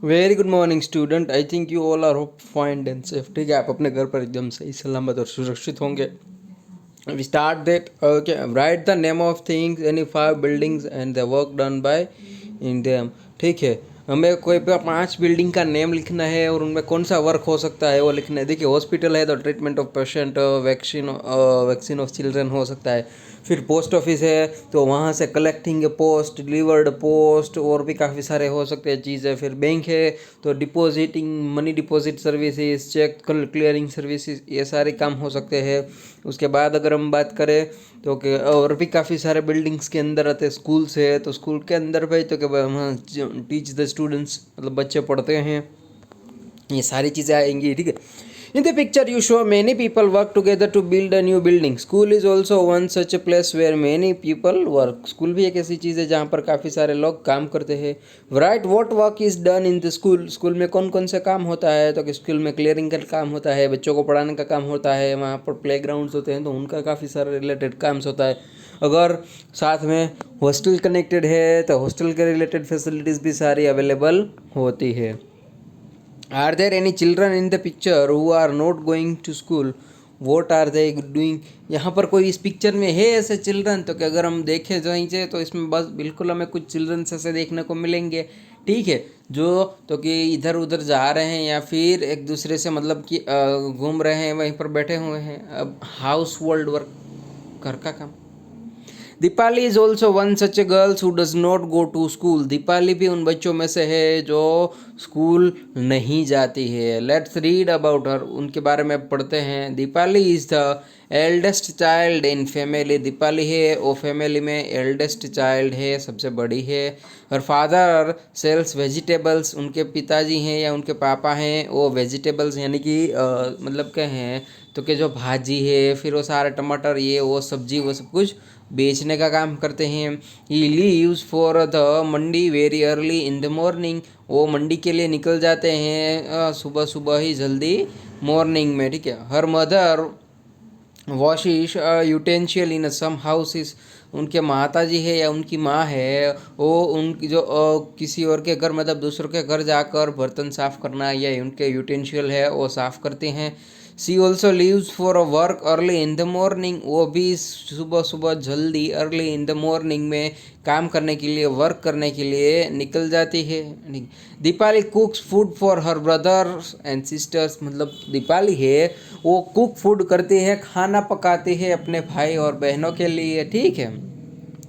Very good morning student. I think you all are hope fine and safe. ठीक है, आप अपने घर पर एकदम सही सलामत और सुरक्षित होंगे। We start that. Okay, right the name of things any 5 buildings and the work done by in them. ठीक है, हमें कोई 5 बिल्डिंग का नेम लिखना है और उनमें कौन सा वर्क हो सकता है वो लिखना है। देखिए, हॉस्पिटल है तो treatment of patient, vaccine of children हो सकता है। फिर पोस्ट ऑफिस है तो वहाँ से कलेक्टिंग पोस्ट, डिलीवर्ड पोस्ट, और भी काफ़ी सारे हो सकते हैं चीज़ें। फिर बैंक है तो depositing money, deposit services, cheque clearing services, ये सारे काम हो सकते हैं। उसके बाद अगर हम बात करें तो कि और भी काफ़ी सारे बिल्डिंग्स के अंदर आते हैं। स्कूल्स है तो स्कूल के अंदर भाई तो कि टीच द स्टूडेंट्स, मतलब बच्चे पढ़ते हैं, ये सारी चीज़ें आएंगी। ठीक है, in the picture you show many people work together to build a new building. School is also one such a place where many people work. School भी एक ऐसी चीज़ है जहाँ पर काफ़ी सारे लोग काम करते हैं। Right, what work is done in the school. School में कौन कौन से काम होता है, तो कि स्कूल में क्लियरिंग का काम होता है, बच्चों को पढ़ाने का काम होता है, वहाँ पर प्ले ग्राउंड्स होते हैं तो उनका काफ़ी सारे रिलेटेड काम्स होता है। अगर साथ में हॉस्टल कनेक्टेड है तो हॉस्टल के रिलेटेड फैसिलिटीज़ भी सारी अवेलेबल होती है। Are there any children in the picture who are not going to school, what are they doing. यहाँ पर कोई इस पिक्चर में है ऐसे चिल्ड्रन, तो कि अगर हम देखें जो से तो इसमें बस बिल्कुल हमें कुछ चिल्ड्रन ऐसे देखने को मिलेंगे। ठीक है, जो तो कि इधर उधर जा रहे हैं या फिर एक दूसरे से मतलब कि घूम रहे हैं, वहीं पर बैठे हुए हैं। अब हाउस होल्ड वर्क, घर का काम। Deepali is also one such a girls who does not go to school. Deepali भी उन बच्चों में से है जो स्कूल नहीं जाती है। लेट्स रीड अबाउट हर, उनके बारे में पढ़ते हैं। Deepali is the eldest child in family. Deepali है वो फैमिली में एल्डेस्ट चाइल्ड है, सबसे बड़ी है। और फादर सेल्स वेजिटेबल्स, उनके पिताजी हैं या उनके पापा हैं वो वेजिटेबल्स यानी कि मतलब क्या हैं तो कि जो भाजी है, फिर वो सारे टमाटर, ये वो सब्जी, वो सब कुछ बेचने का काम करते हैं। He leaves for the Mandi very early in the morning. वो मंडी के लिए निकल जाते हैं सुबह सुबह ही, जल्दी मॉर्निंग में। ठीक है, हर मदर वॉशिश यूटेंशियल इन सम हाउसेस। उनके माता जी है या उनकी माँ है वो उनकी जो किसी और के घर, मतलब दूसरों के घर जाकर बर्तन साफ़ करना या उनके यूटेंशियल है वो साफ़ करते हैं। She also leaves for a work early in the morning. वो भी सुबह सुबह जल्दी अर्ली इन द मॉर्निंग में काम करने के लिए, वर्क करने के लिए निकल जाती है। Deepali कुक्स food for her brothers and sisters. मतलब दीपाली है वो कुक फूड करती है, खाना पकाती है अपने भाई और बहनों के लिए। ठीक है,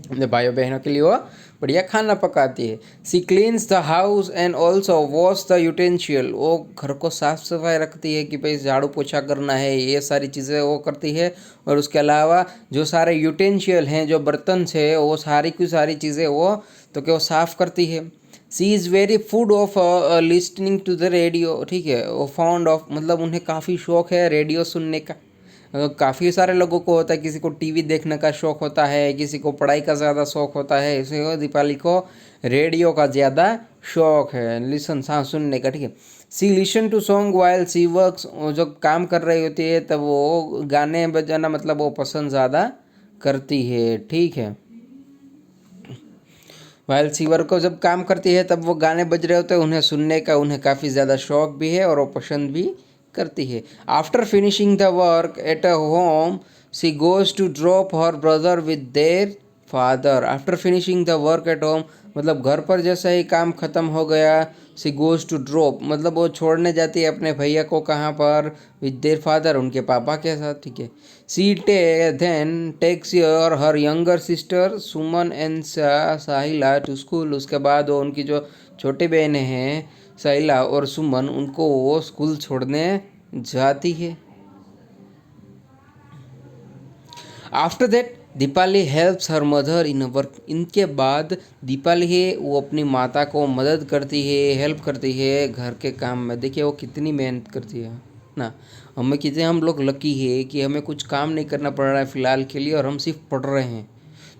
अपने भाइयों बहनों के लिए वो बढ़िया खाना पकाती है। She cleans the house and also wash the utensil. वो घर को साफ सफाई रखती है कि भाई झाड़ू पोछा करना है, ये सारी चीज़ें वो करती है। और उसके अलावा जो सारे यूटेंशियल हैं, जो बर्तन से, वो सारी की सारी चीज़ें वो तो कि वो साफ़ करती है। She is very food of listening to the radio. ठीक है, वो फाउंड ऑफ मतलब उन्हें काफ़ी शौक़ है रेडियो सुनने का। काफ़ी सारे लोगों को होता है, किसी को टीवी देखने का शौक़ होता है, किसी को पढ़ाई का ज़्यादा शौक़ होता है, इसे दीपाली को रेडियो का ज़्यादा शौक़ है, लिसन हाँ सुनने का। ठीक है, she listen to song while she works. जब काम कर रही होती है तब वो गाने बजाना मतलब वो पसंद ज़्यादा करती है। ठीक है, वाइल सीवर को जब काम करती है तब वो गाने बज रहे होते हैं, उन्हें सुनने का उन्हें काफ़ी ज़्यादा शौक़ भी है और वो पसंद भी करती है। After finishing the work at a home she goes to drop her brother with their father. After finishing the work at home मतलब घर पर जैसे ही काम ख़त्म हो गया, सी गोज़ टू ड्रॉप मतलब वो छोड़ने जाती है अपने भैया को, कहाँ पर, विद देयर फादर, उनके पापा के साथ। ठीक है, she then takes your her younger sister Suman and Sahila to school. उसके बाद वो उनकी जो छोटी बहनें हैं साहिला और सुमन, उनको वो स्कूल छोड़ने जाती है। After that Deepali helps her mother in work. इनके बाद दीपाली है वो अपनी माता को मदद करती है, हेल्प करती है घर के काम में। देखिए वो कितनी मेहनत करती है ना। हमें कितने हम लोग लकी है कि हमें कुछ काम नहीं करना पड़ रहा है फ़िलहाल के लिए और हम सिर्फ पढ़ रहे हैं।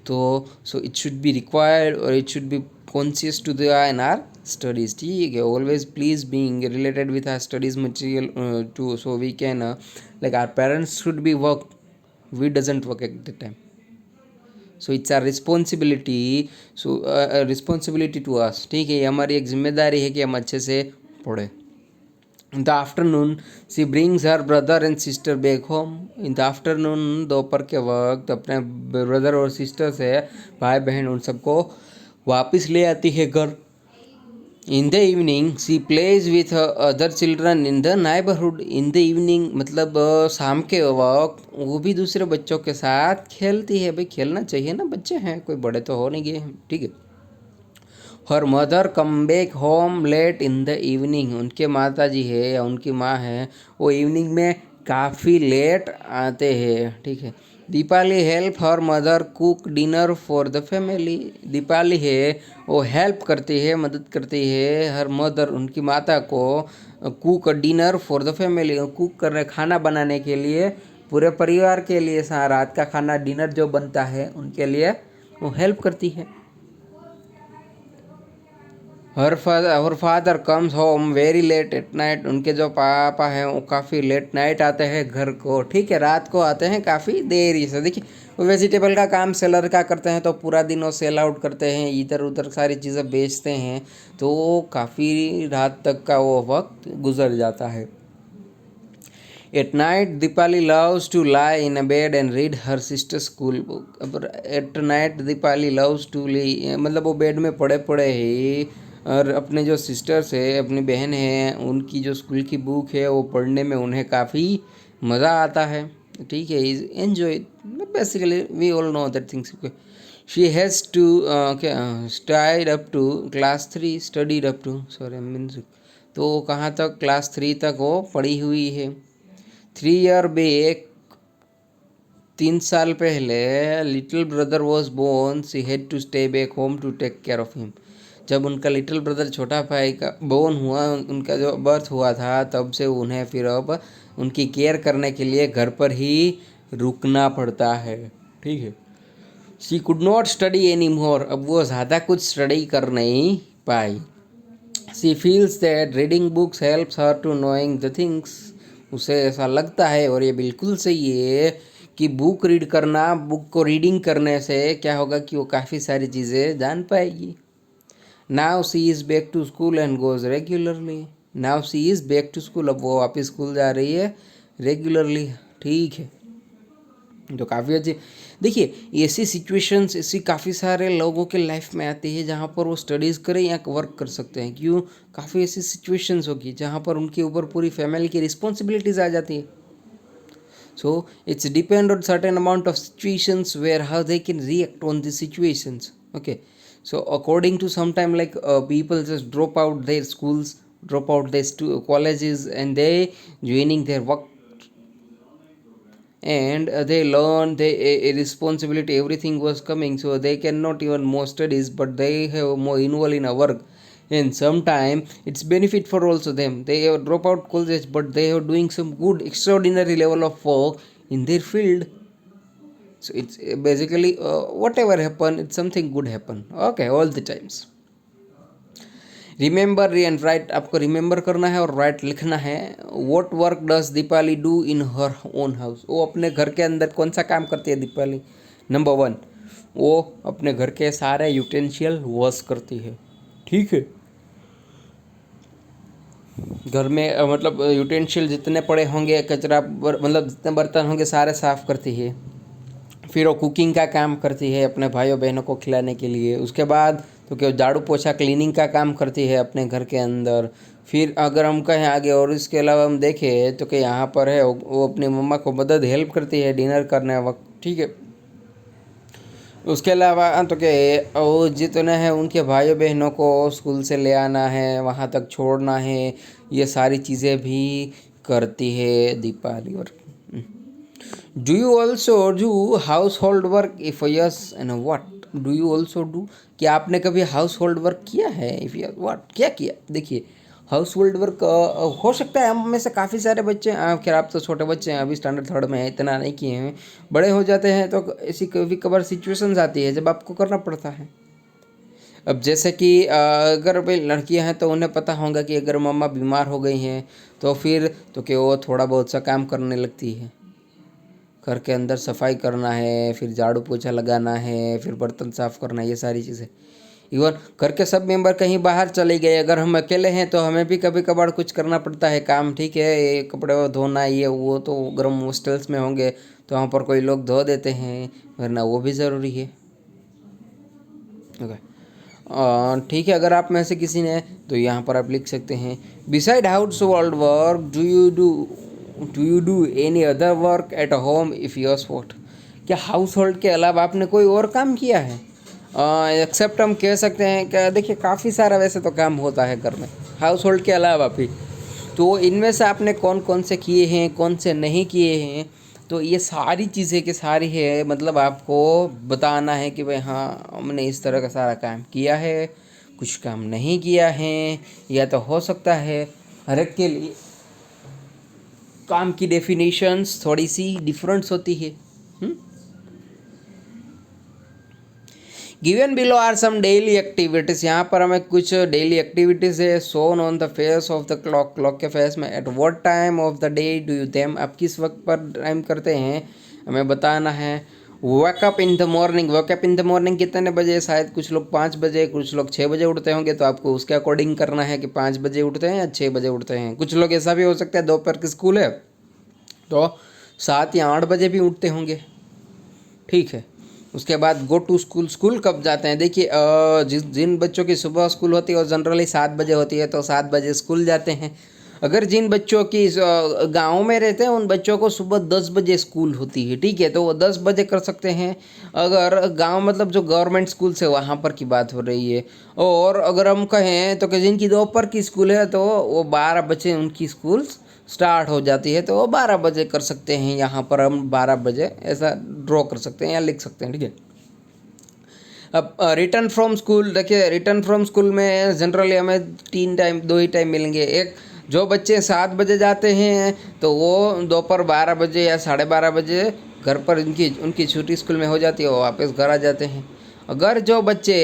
तो so it should be required और it should be conscious to the in our studies. ठीक है, always please being related with our studies material too, so we can like our parents should be work, we doesn't work at the time. So it's our responsibility, so responsibility to us, ठीक है, ये हमारी एक जिम्मेदारी है कि हम अच्छे से पढ़ें. In the afternoon, she brings her brother and sister back home. In the afternoon, दोपहर के वक्त अपने ब्रदर और सिस्टर से, भाई बहन उन सबको वापस ले आती है घर. In the evening, she plays with her other children in the neighborhood. In the evening मतलब शाम के वक्त वो भी दूसरे बच्चों के साथ खेलती है. भाई खेलना चाहिए ना, बच्चे हैं, कोई बड़े तो हो नहीं गए हैं, ठीक है. Her mother come back home late in the evening. उनके माता जी है या उनकी माँ है, वो इवनिंग में काफ़ी लेट आते हैं, ठीक है. Deepali help her mother cook dinner for the family. Deepali है वो हेल्प करती है, मदद करती है हर मदर उनकी माता को cook dinner for the family. Cook करने, खाना बनाने के लिए पूरे परिवार के लिए, रात का खाना डिनर जो बनता है उनके लिए वो हेल्प करती है. Her father comes home very late at night. उनके जो पापा हैं वो काफ़ी लेट नाइट आते हैं घर को, ठीक है, रात को आते हैं काफ़ी देरी से. देखिए वो वेजिटेबल का काम सेलर का करते हैं, तो पूरा दिन वो सेल आउट करते हैं, इधर उधर सारी चीज़ें बेचते हैं, तो काफ़ी रात तक का वो वक्त गुजर जाता है. At night, Dipali loves to lie in a bed and read her sister's school book. अब at night Dipali loves to lie, मतलब वो बेड में पड़े पड़े ही और अपने जो सिस्टर्स है, अपनी बहन है, उनकी जो स्कूल की बुक है वो पढ़ने में उन्हें काफ़ी मज़ा आता है, ठीक है. Is enjoy, basically we all know that things. She has to studied up to class 3, studied up to, sorry means, तो कहाँ तक, क्लास 3 तक वो पढ़ी हुई है. 3 year बैक, 3 साल पहले, little brother was born, she had to stay back home to take care of him. जब उनका लिटिल ब्रदर छोटा भाई का बोर्न हुआ, उनका जो बर्थ हुआ था, तब से उन्हें फिर अब उनकी केयर करने के लिए घर पर ही रुकना पड़ता है, ठीक है. She could not study any more. अब वो ज़्यादा कुछ स्टडी कर नहीं पाई. She feels that reading books helps her to knowing the things. उसे ऐसा लगता है, और ये बिल्कुल सही है, कि बुक रीड करना, बुक को रीडिंग करने से क्या होगा कि वो काफ़ी सारी चीज़ें जान पाएगी. Now she is back to school and goes regularly. Now she is back to school, अब वो वापस स्कूल जा रही है रेगुलरली, ठीक है. तो काफ़ी अच्छी. देखिए ऐसी सिचुएशंस, ऐसी काफ़ी सारे लोगों के लाइफ में आती है जहाँ पर वो स्टडीज़ करें या वर्क कर सकते हैं. क्यों? काफ़ी ऐसी सिचुएशंस होगी जहाँ पर उनके ऊपर पूरी फैमिली की रिस्पॉन्सिबिलिटीज़ आ जाती है. So it's depend on certain amount of situations where how they can react on the situations. Okay, so according to sometime like people just drop out their schools, drop out their colleges, and they joining their work, and they learn they a responsibility, everything was coming, so they cannot even more studies, but they have more involved in a work. And sometime it's benefit for also them, they have drop out college, but they are doing some good extraordinary level of work in their field. So it's basically whatever happen, it's something good happen, okay, all the times. Remember and right, आपको remember करना है और right लिखना है. What work does Deepali do in her own house. वो अपने घर के अंदर कौन सा काम करती है दीपाली? नंबर 1, वो अपने घर के सारे यूटेंशियल वॉश करती है, ठीक है. घर में मतलब यूटेंशियल जितने पड़े होंगे, कचरा मतलब जितने बर्तन होंगे सारे साफ़ करती है. फिर वो कुकिंग का काम करती है अपने भाइयों बहनों को खिलाने के लिए. उसके बाद तो क्या, झाड़ू पोछा क्लीनिंग का काम करती है अपने घर के अंदर. फिर अगर हम कहें आगे और इसके अलावा हम देखें तो कि यहाँ पर है वो अपनी मम्मा को मदद हेल्प करती है डिनर करने वक्त, ठीक है. उसके अलावा तो क्या वो जितने हैं उनके भाइयों बहनों को स्कूल से ले आना है, वहाँ तक छोड़ना है, ये सारी चीज़ें भी करती है दीपाली. और do you also do house hold work? If yes and what do you also do? क्या आपने कभी हाउस होल्ड वर्क किया है? इफ़ यस व्हाट, क्या किया? देखिए हाउस होल्ड वर्क हो सकता है हम में से काफ़ी सारे बच्चे, खैर आप तो छोटे बच्चे हैं, अभी स्टैंडर्ड 3rd में है, इतना नहीं किए हैं. बड़े हो जाते हैं तो ऐसी कभी कभार सिचुएशंस आती है जब आपको करना पड़ता है. अब जैसे कि अगर भाई लड़कियां हैं तो उन्हें पता होगा कि अगर मम्मा बीमार हो गई हैं तो फिर तो कि वो थोड़ा बहुत सा काम करने लगती है. घर के अंदर सफाई करना है, फिर झाड़ू पोछा लगाना है, फिर बर्तन साफ़ करना है, ये सारी चीज़ें। इवन घर के सब मेंबर कहीं बाहर चले गए, अगर हम अकेले हैं तो हमें भी कभी कभार कुछ करना पड़ता है काम, ठीक है, ये कपड़े धोना ये वो तो गर्म हॉस्टल्स में होंगे तो वहाँ पर कोई लोग धो देते हैं, वरना वो भी ज़रूरी है। ओके, ठीक है, अगर आप में से किसी ने तो यहाँ पर आप लिख सकते हैं, beside house hold work do you do any other work at home if yes what. क्या हाउस होल्ड के अलावा आपने कोई और काम किया है? एक्सेप्ट हम कह सकते हैं कि देखिए काफ़ी सारा वैसे तो काम होता है घर में हाउस होल्ड के अलावा भी, तो इनमें से आपने कौन कौन से किए हैं, कौन से नहीं किए हैं, तो ये सारी चीज़ें की सारी है, मतलब आपको बताना है कि भाई हाँ हमने इस तरह का सारा काम किया है, कुछ काम नहीं किया है, या तो हो सकता है हर एक के लिए काम की डेफिनेशंस थोड़ी सी डिफरेंस होती है। Given below are some daily activities, यहाँ पर हमें कुछ डेली एक्टिविटीज़ है shown on the face of the clock, clock के फेस में। At what time of the day do you them, आप किस वक्त पर टाइम करते हैं हमें बताना है। Wake up in the morning, wake up in the morning कितने बजे, शायद कुछ लोग 5 बजे, कुछ लोग 6 बजे उठते होंगे, तो आपको उसके अकॉर्डिंग करना है कि 5 बजे उठते हैं या 6 बजे उठते हैं। कुछ लोग ऐसा भी हो सकता है दोपहर की स्कूल है तो 7 या 8 बजे भी उठते होंगे, ठीक है। उसके बाद गो टू स्कूल, स्कूल कब जाते हैं, देखिए जिन बच्चों की सुबह स्कूल होती है वो जनरली 7 बजे होती है तो 7 बजे स्कूल जाते हैं। अगर जिन बच्चों की गांव में रहते हैं उन बच्चों को सुबह 10 बजे स्कूल होती है, ठीक है, तो वो 10 बजे कर सकते हैं। अगर गांव मतलब जो गवर्नमेंट स्कूल से वहाँ पर की बात हो रही है। और अगर हम कहें तो कि जिनकी दोपहर की स्कूल है तो वो 12 बजे उनकी स्कूल स्टार्ट हो जाती है, तो वो 12 बजे कर सकते हैं। यहाँ पर हम 12 बजे ऐसा ड्रॉ कर सकते हैं या लिख सकते हैं, ठीक है। अब रिटर्न फ्रॉम स्कूल, देखिए रिटर्न फ्रॉम स्कूल में जनरली हमें 3 टाइम, 2 ही टाइम मिलेंगे। एक, जो बच्चे 7 बजे जाते हैं तो वो दोपहर 12 बजे या 12:30 बजे घर पर उनकी छुट्टी स्कूल में हो जाती है, वो वापस घर आ जाते हैं। अगर जो बच्चे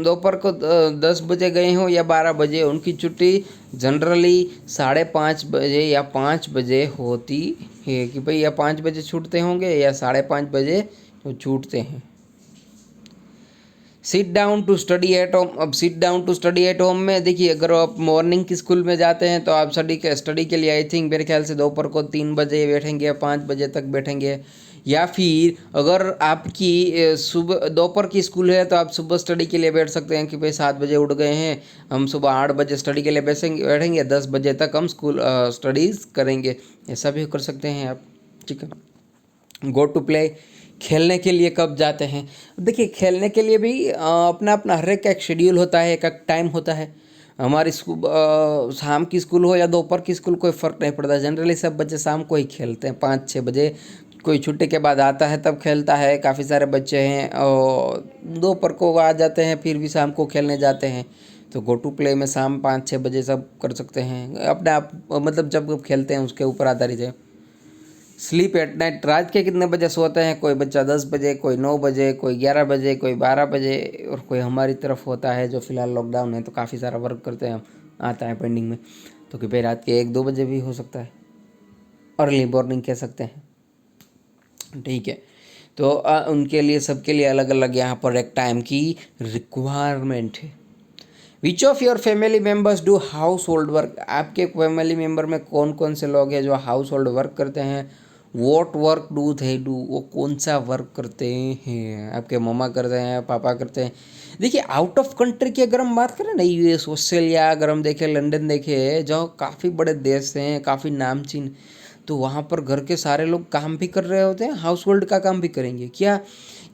दोपहर को 10 बजे गए हों या 12 बजे, उनकी छुट्टी जनरली 5:30 बजे या 5 बजे होती है, कि भाई या 5 बजे छूटते होंगे या 5:30 बजे तो छूटते हैं। Sit down to study at home, अब sit down to study at home में देखिए अगर आप मॉर्निंग की स्कूल में जाते हैं तो आप स्टडी के लिए आई थिंक मेरे ख्याल से दोपहर को 3 बजे बैठेंगे या 5 बजे तक बैठेंगे। या फिर अगर आपकी सुबह दोपहर की स्कूल है तो आप सुबह स्टडी के लिए बैठ सकते हैं कि भाई 7 बजे उठ गए हैं, हम सुबह 8 बजे स्टडी के लिए बैठेंगे 10 बजे तक हम स्कूल स्टडीज़ करेंगे, ऐसा भी कर सकते हैं आप, ठीक है। गो टू प्ले, खेलने के लिए कब जाते हैं, देखिए खेलने के लिए भी अपना अपना हर एक का एक शेड्यूल होता है, एक टाइम होता है। हमारी शाम की स्कूल हो या दोपहर की स्कूल कोई फ़र्क नहीं पड़ता, जनरली सब बच्चे शाम को ही खेलते हैं 5-6 बजे। कोई छुट्टी के बाद आता है तब खेलता है, काफ़ी सारे बच्चे हैं और दोपहर को आ जाते हैं फिर भी शाम को खेलने जाते हैं। तो गो टू प्ले में शाम 5-6 बजे सब कर सकते हैं, अपने आप मतलब जब खेलते हैं उसके ऊपर आधारित है। स्लीप एट नाइट, रात के कितने बजे सोते हैं, कोई बच्चा 10 बजे, कोई 9 बजे, कोई 11 बजे, कोई 12 बजे, और कोई हमारी तरफ होता है जो फ़िलहाल लॉकडाउन है तो काफ़ी सारा वर्क करते हैं, आता है पेंडिंग में, तो कि भाई रात के 1-2 बजे भी हो सकता है, अर्ली मॉर्निंग कह सकते हैं, ठीक है। तो उनके लिए सबके लिए अलग अलग यहाँ पर एक टाइम की रिक्वायरमेंट है। Which of your family members do house hold work, आपके फैमिली मेम्बर में कौन कौन से लोग हैं जो हाउस होल्ड वर्क करते हैं। What work do they do, वो कौन सा वर्क करते हैं, आपके मम्मा करते हैं, पापा करते हैं। देखिए आउट ऑफ कंट्री की अगर हम बात करें ना, यूएस, ऑस्ट्रेलिया, अगर हम देखें लंदन देखें, जो काफ़ी बड़े देश हैं, काफ़ी नामचीन, तो वहाँ पर घर के सारे लोग काम भी कर रहे होते हैं, हाउस होल्ड का काम भी करेंगे। क्या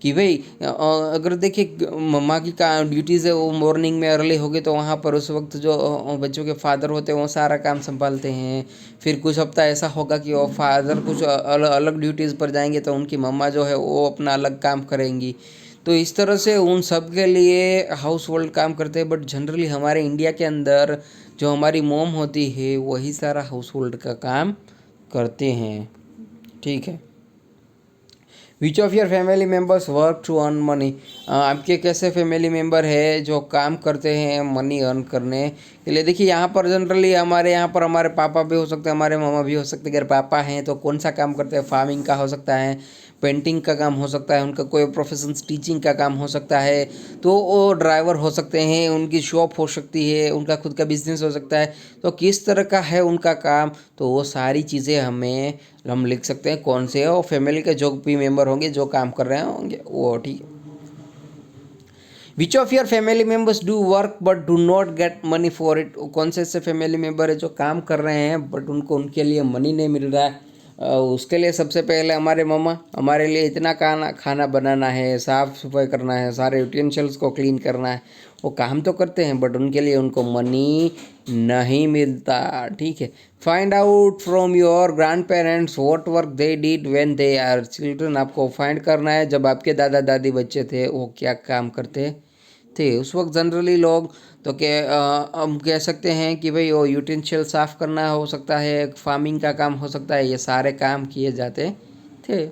कि भाई अगर देखिए मम्मा की का ड्यूटीज़ है वो मॉर्निंग में अर्ली होगी तो वहाँ पर उस वक्त जो बच्चों के फादर होते हैं वो सारा काम संभालते हैं। फिर कुछ हफ्ता ऐसा होगा कि वो फादर कुछ अलग ड्यूटीज़ पर जाएंगे तो उनकी मम्मा जो है वो अपना अलग काम करेंगी। तो इस तरह से उन सब के लिए हाउस होल्ड काम करते हैं। बट जनरली हमारे इंडिया के अंदर जो हमारी मोम होती है वही सारा हाउस होल्ड का काम करते हैं, ठीक है। Which of your family members work to earn money. आपके कैसे फैमिली मेम्बर है जो काम करते हैं मनी अर्न करने के लिए। देखिए यहाँ पर जनरली हमारे यहाँ पर हमारे पापा भी हो सकते हैं, हमारे मामा भी हो सकते हैं। अगर पापा हैं तो कौन सा काम करते हैं, फार्मिंग का हो सकता है, पेंटिंग का काम हो सकता है, उनका कोई प्रोफेशन टीचिंग का काम हो सकता है, तो वो ड्राइवर हो सकते हैं, उनकी शॉप हो सकती है, उनका खुद का बिजनेस हो सकता है। तो किस तरह का है उनका काम, तो वो सारी चीज़ें हम लिख सकते हैं कौन से और फैमिली के जो भी मेंबर होंगे जो काम कर रहे होंगे वो। ठीक है। Which of your family members do work but do not get money for it. कौन से ऐसे फैमिली मेम्बर है जो काम कर रहे हैं बट उनको उनके लिए मनी नहीं मिल रहा है। उसके लिए सबसे पहले हमारे मम्मा हमारे लिए इतना खाना बनाना है, साफ़ सफाई करना है, सारे यूटेंसिल्स को क्लीन करना है, वो काम तो करते हैं बट उनके लिए उनको मनी नहीं मिलता। ठीक है। Find out from your grand parents what work they did when they are children. आपको फाइंड करना है जब आपके दादा दादी बच्चे थे वो क्या काम करते थे उस वक्त। जनरली लोग तो हम कह सकते हैं कि भाई वो यूटेंसिल साफ़ करना हो सकता है, फार्मिंग का काम हो सकता है, ये सारे काम किए जाते थे।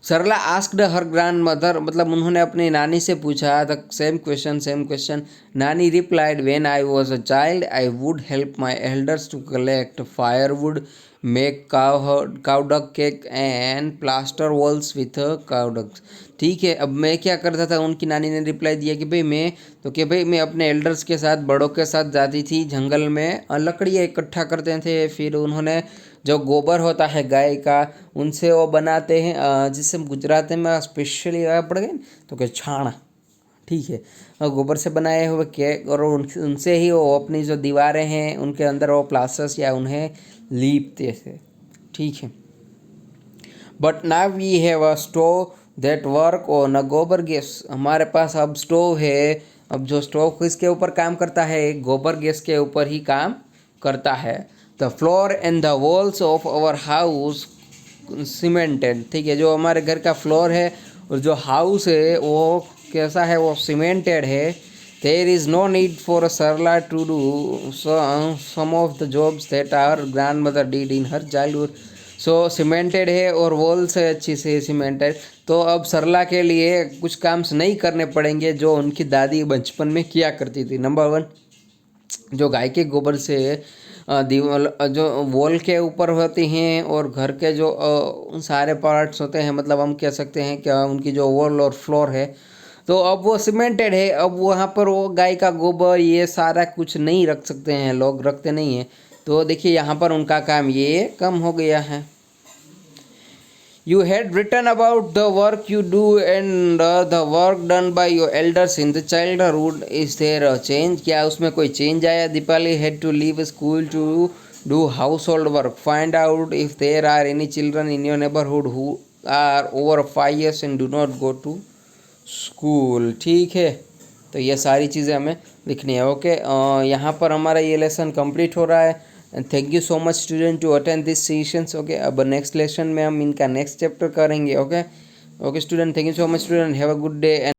Sarla asked her grand mother, मतलब उन्होंने अपनी नानी से पूछा द सेम क्वेश्चन। नानी replied when I was a child I would help my elders to collect firewood, make cowdung cake and plaster walls with cowdungs. ठीक है। अब मैं क्या करता था, उनकी नानी ने रिप्लाई दिया कि भाई मैं अपने एल्डर्स के साथ बड़ों के साथ जाती थी जंगल में, लकड़ियाँ इकट्ठा करते थे, फिर उन्होंने जो गोबर होता है गाय का उनसे वो बनाते हैं, जिससे गुजराती में स्पेशली पड़ गए तो क्या छाण। ठीक है। और गोबर से बनाए हुए केक और उनसे ही वो अपनी जो दीवारें हैं उनके अंदर वो प्लास्टर्स या उन्हें लीपते थे। ठीक है। But now we have a stove that work on a gobar gas. हमारे पास अब स्टोव है। अब जो स्टोव किसके ऊपर काम करता है, गोबर गैस के ऊपर ही काम करता है। The floor and the walls of our house cemented. ठीक है। जो हमारे घर का फ्लोर है और जो हाउस है वो कैसा है, वो सीमेंटेड है। There is no need for a Sarla to do some of the jobs that our grand mother did in her childhood. So cemented है और वॉल से अच्छी से सीमेंटेड, तो अब सरला के लिए कुछ काम नहीं करने पड़ेंगे जो उनकी दादी बचपन में किया करती थी। नंबर 1, जो गाय के गोबर से दीवार जो वॉल के ऊपर होती हैं और घर के जो सारे पार्ट्स होते हैं, मतलब हम कह सकते हैं कि उनकी जो वॉल और फ्लोर है तो अब वो सीमेंटेड है। अब वहाँ पर वो गाय का गोबर ये सारा कुछ नहीं रख सकते हैं, लोग रखते नहीं हैं। तो देखिए यहाँ पर उनका काम ये कम हो गया है। You had written about the work you do and the work done by your elders in the childhood. Is there a change? क्या उसमें कोई change आया? Dipali had to leave school to do household work. Find out if there are any children in your neighborhood who are over 5 years and do not go to school. ठीक है। तो ये सारी चीज़ें हमें लिखनी है। ओके। यहाँ पर हमारा ये लेसन कंप्लीट हो रहा है। And thank you so much student to attend this sessions. Okay. अब नेक्स्ट लेसन में हम इनका नेक्स्ट चैप्टर करेंगे। Okay okay student, thank you so much student, have a good day.